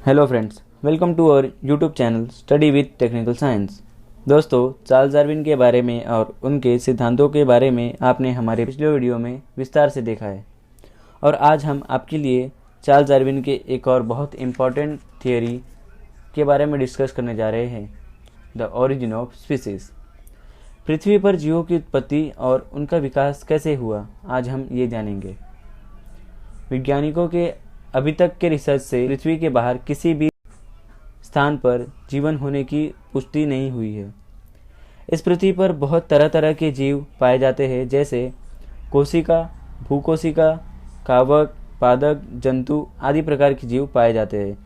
Hello friends, welcome to our YouTube channel study with technical science. दोस्तों, Charles Darwin के बारे में और उनके सिद्धांतों के बारे में आपने हमारे पिछले वीडियो में विस्तार से देखा है और आज हम आपके लिए चार्ल्स डार्विन के एक और बहुत इम्पॉर्टेंट थियोरी के बारे में डिस्कस करने जा रहे हैं, द ओरिजिन ऑफ स्पीसीज। पृथ्वी पर जीवों की उत्पत्ति और उनका विकास कैसे हुआ, आज हम ये जानेंगे। वैज्ञानिकों के अभी तक के रिसर्च से पृथ्वी के बाहर किसी भी स्थान पर जीवन होने की पुष्टि नहीं हुई है। इस पृथ्वी पर बहुत तरह तरह के जीव पाए जाते हैं, जैसे कोशिका, भूकोशिका, कवक, पादप, जंतु आदि प्रकार के जीव पाए जाते हैं।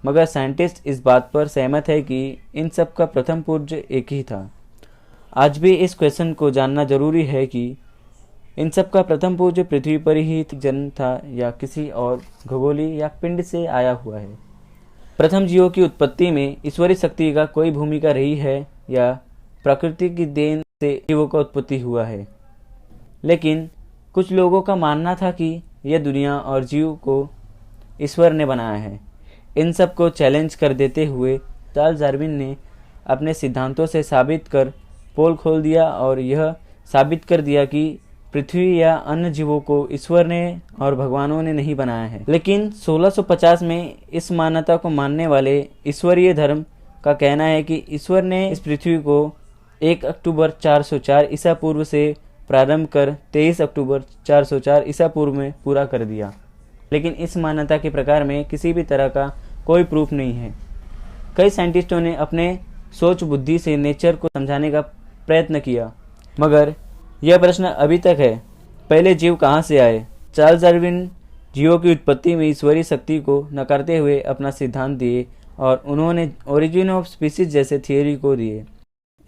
मगर साइंटिस्ट इस बात पर सहमत है कि इन सब का प्रथम पूर्व एक ही था। आज भी इस क्वेश्चन को जानना जरूरी है कि इन सब का प्रथम पूज्य पृथ्वी पर ही जन्म था या किसी और खगोलीय या पिंड से आया हुआ है। प्रथम जीवों की उत्पत्ति में ईश्वरीय शक्ति का कोई भूमिका रही है या प्रकृति की देन से जीवों का उत्पत्ति हुआ है। लेकिन कुछ लोगों का मानना था कि यह दुनिया और जीव को ईश्वर ने बनाया है। इन सब को चैलेंज कर देते हुए चार्ल्स डार्विन ने अपने सिद्धांतों से साबित कर पोल खोल दिया और यह साबित कर दिया कि पृथ्वी या अन्य जीवों को ईश्वर ने और भगवानों ने नहीं बनाया है। लेकिन 1650 में इस मान्यता को मानने वाले ईश्वरीय धर्म का कहना है कि ईश्वर ने इस पृथ्वी को 1 अक्टूबर 404 ईसा पूर्व से प्रारंभ कर 23 अक्टूबर 404 ईसा पूर्व में पूरा कर दिया। लेकिन इस मान्यता के प्रकार में किसी भी तरह का कोई प्रूफ नहीं है। कई साइंटिस्टों ने अपने सोच बुद्धि से नेचर को समझाने का प्रयत्न किया, मगर यह प्रश्न अभी तक है, पहले जीव कहाँ से आए। चार्ल्स डार्विन जीवों की उत्पत्ति में ईश्वरीय शक्ति को नकारते हुए अपना सिद्धांत दिए और उन्होंने ओरिजिन ऑफ स्पीसीज जैसे थियोरी को दिए।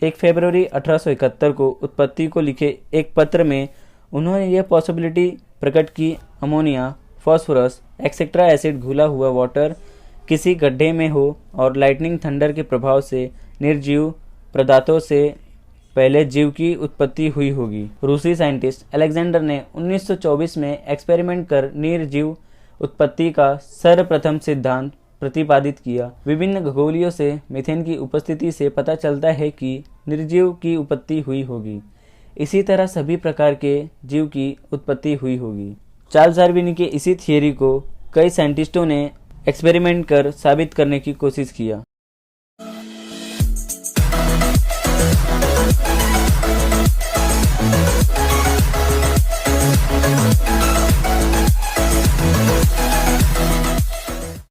1 फरवरी 1871 को उत्पत्ति को लिखे एक पत्र में उन्होंने यह पॉसिबिलिटी प्रकट की अमोनिया, फॉस्फोरस एक्सेट्रा एसिड घुला हुआ वाटर किसी गड्ढे में हो और लाइटनिंग थंडर के प्रभाव से निर्जीव पदार्थों से पहले जीव की उत्पत्ति हुई होगी। रूसी साइंटिस्ट अलेक्जेंडर ने 1924 में एक्सपेरिमेंट कर निर्जीव उत्पत्ति का सर्वप्रथम सिद्धांत प्रतिपादित किया। विभिन्न खगोलीयों से मीथेन की उपस्थिति से पता चलता है कि निर्जीव की उत्पत्ति हुई होगी। इसी तरह सभी प्रकार के जीव की उत्पत्ति हुई होगी। चार्ल्स डार्विन के इसी थियोरी को कई साइंटिस्टों ने एक्सपेरिमेंट कर साबित करने की कोशिश किया।